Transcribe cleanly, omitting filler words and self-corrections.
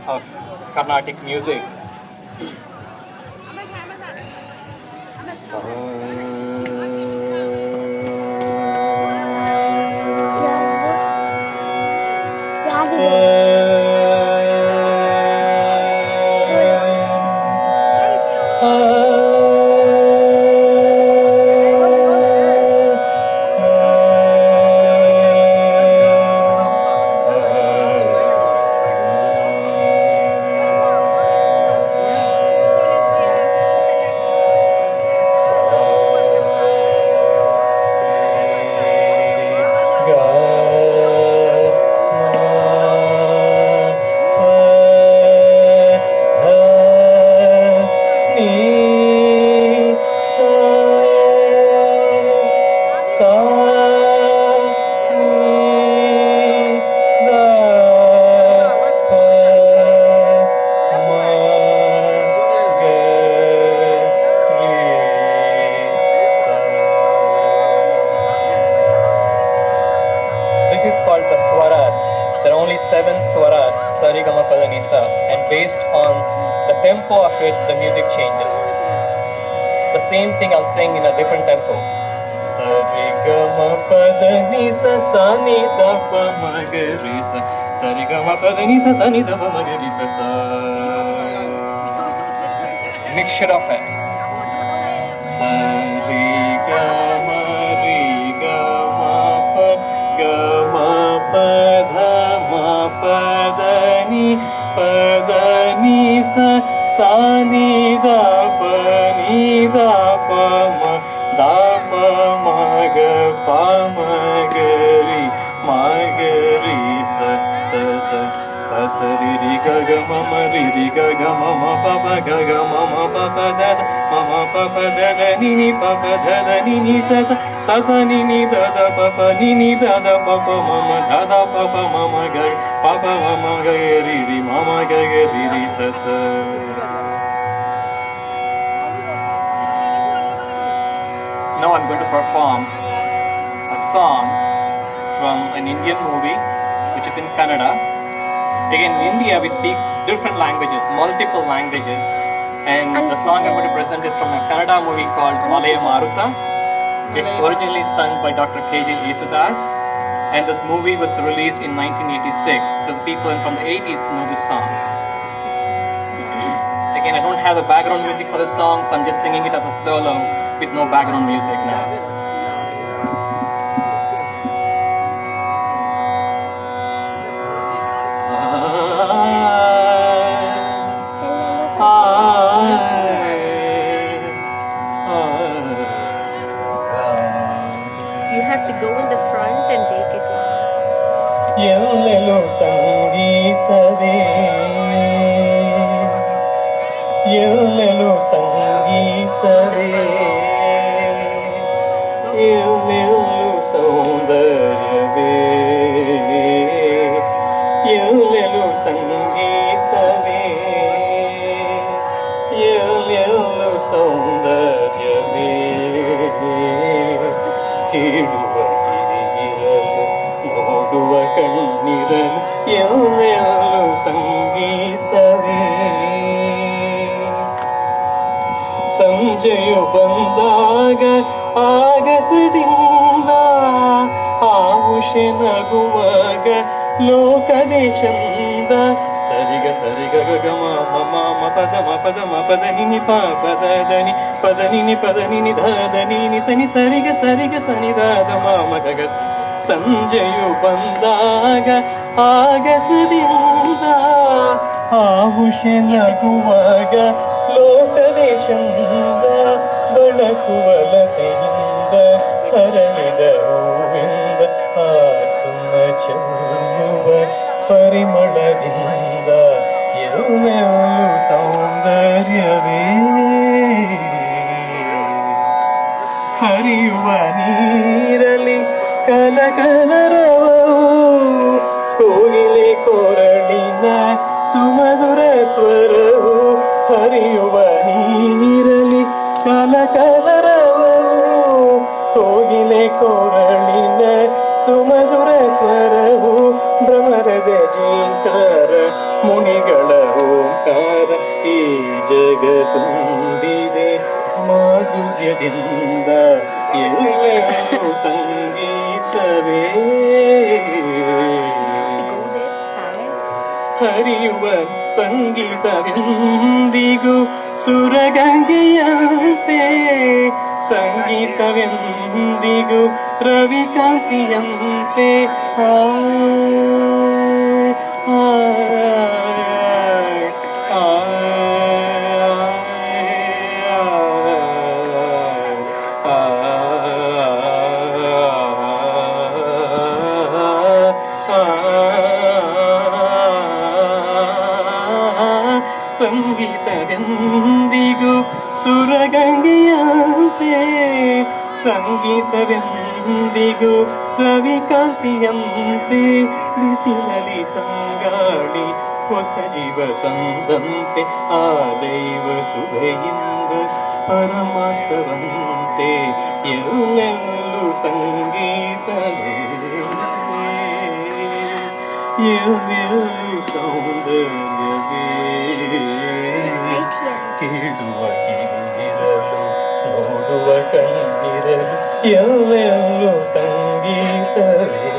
of Carnatic music. This is called the swaras. There are only 7 swaras, Sarigama Padanisa, and based on the tempo of it, the music changes. The same thing I'll sing in a different tempo. Sarigama Padanisa Sanida Pamagarisa Sarigama Padanisa Sanida Pamagarisa Sa. Mixture of it. Sarigama Gama Padma Padani Padani Sa Ni Da Pa Ni Da Pa Ma Da Pa Ma Ga Pa Ma Ga Ri Ma Ga Ri Sa Sa Sa Sa Sa Ri Ri Ga Ga Ma Ma Ri Ri Ga Ga Ma Ma Pa Pa Ga Ga Ma Ma Pa Pa Da Da Ma Ma Pa Pa Da Da Ni Ni Pa Pa Da Da Ni Ni Sa Sa Sa Sa Ni Ni Da Da Pa Pa Ni Ni Da Da Pa Pa Ma Ma Da Da Pa Pa Ma Ma Ga Pa Pa Ma Ma Ga Ri Ri Ma Ma Ga Ga Ri Ri Sa Sa. Now I'm going to perform a song from an Indian movie which is in Kannada. Again, in India we speak different languages, multiple languages, and the song I'm going to present is from a Kannada movie called Malaya Maruta. It's originally sung by Dr. K.J. Yesudas, and this movie was released in 1986, so the people from the 80s know this song. Again, I don't have the background music for the song, so I'm just singing it as a solo with no background music now. You have to go in the front and take it. ಎಲ್ಲೆಲ್ಲೂ ಸಂಗೀತವೇ ಎಲ್ಲೆಲ್ಲೂ ಸಂಗೀತವೇ ಎಲ್ಲೆಲ್ಲೂ ಸೌಂದರ್ಯವೇ ಎಲ್ಲೆಲ್ಲೂ ಸಂಗೀತವೇ ಎಲ್ಲೆಲ್ಲೂ ಸೌಂದರ್ಯವೇ ಕೇಳುವ ಕಿರಿಗಿರಲು ನೋಡುವ ಕಣ್ಣಿರಲು ಎಲ್ಲೆಲ್ಲೂ ಸಂಗೀತವೇ. ಸಂಜೆಯು ಬಂದಾಗ ಆಗಸದಿಂದ ಆವುಷೆ ನಗುವಾಗ ಲೋಕವೇ ಚಂದ. ಸರಿಗ ಸರಿಗ ಗಮ ಮಮ ಮ ಪದ ಮ ಪದ ಮ ಪದ ನಿನಿ ಪ ಪದ ಧನಿ ಪದ ನಿನಿ ಪದ ನಿನಿ ಧದ ನಿನಿ ಸನಿ ಸರಿಗ ಸರಿಗ ಸನಿ ದಾದ ಮಾಮ ಗಗ. ಸಂಜೆಯು ಬಂದಾಗ ಆಗಸದಿಂದ ಆವುಷೆ ನಗುವಾಗ ಲೋಕವೇ ಚಂದ. ಬಳಕುವ ಲತೆಯಿಂದ ಹರಳಿದ ಹೂವಿಂದ ಸುಮ ಚೆಲ್ಲುವ ಪರಿಮಳದಿಂದ ಎಲ್ಲೆಲ್ಲೂ ಸೌಂದರ್ಯವೇ. ಹರಿಯುವ ನೀರಲಿ ಕಲಕಲರವವು ಕೋಗಿಲೆ ಕೊರಳಿನ ಸುಮಧುರ ಸ್ವರವು. ಹರಿಯುವ ನೀರಲಿ ಕಲಕಲರವವು ಕೋಗಿಲೆ ಕೊರಳಿನ ಸುಮಧುರ ಸ್ವರವು. ಭ್ರಮರದ ಜೀಂಕಾರ ಮುನಿಗಳ ಓಂಕಾರ ಈ ಜಗತ್ತುಂಬಿದೆ ಮಾಧುರ್ಯದಿಂದ ಎಲ್ಲೆಲ್ಲೂ ಸಂಗೀತವೇ Go there, style. ಹರಿಯುವ ಸಂಗೀತವೆಂದಿಗೂ ಸುರಗಂಗೆಯಂತೆ ಸಂಗೀತವೆಂದಿಗೂ ರವಿಕಾಂತಿಯಂತೆ ಆ ಆ, ಆ, ಆ, ಸಂಗೀತವೆಂದಿಗೂ ಸುರಗಂಗೆಯಂತೆ ಸಂಗೀತವೆಂದಿಗೂ ರವಿಕಾಂತಿಯಂತೆ ಬಿಸಿಲಲಿ ತಂಗಾಳಿ ಹೊಸ ಜೀವ ತಂದಂತೆ ಆಲೈವ ಸುಭೆಯಿಂದ ಪರಮಾರ್ಥವಂತೆ ಎಲ್ಲೆಲ್ಲೂ ಸಂಗೀತವೇ ಎಲ್ಲೆಲ್ಲೂ ಸೌಂದರ್ಯವೇ Right here. ಕೇಳುವ ಕಿವಿರಲು ನೋಡುವ ಕಣ್ಣಿರಲು ಎಲ್ಲೆಲ್ಲೂ ಸಂಗೀತವೇ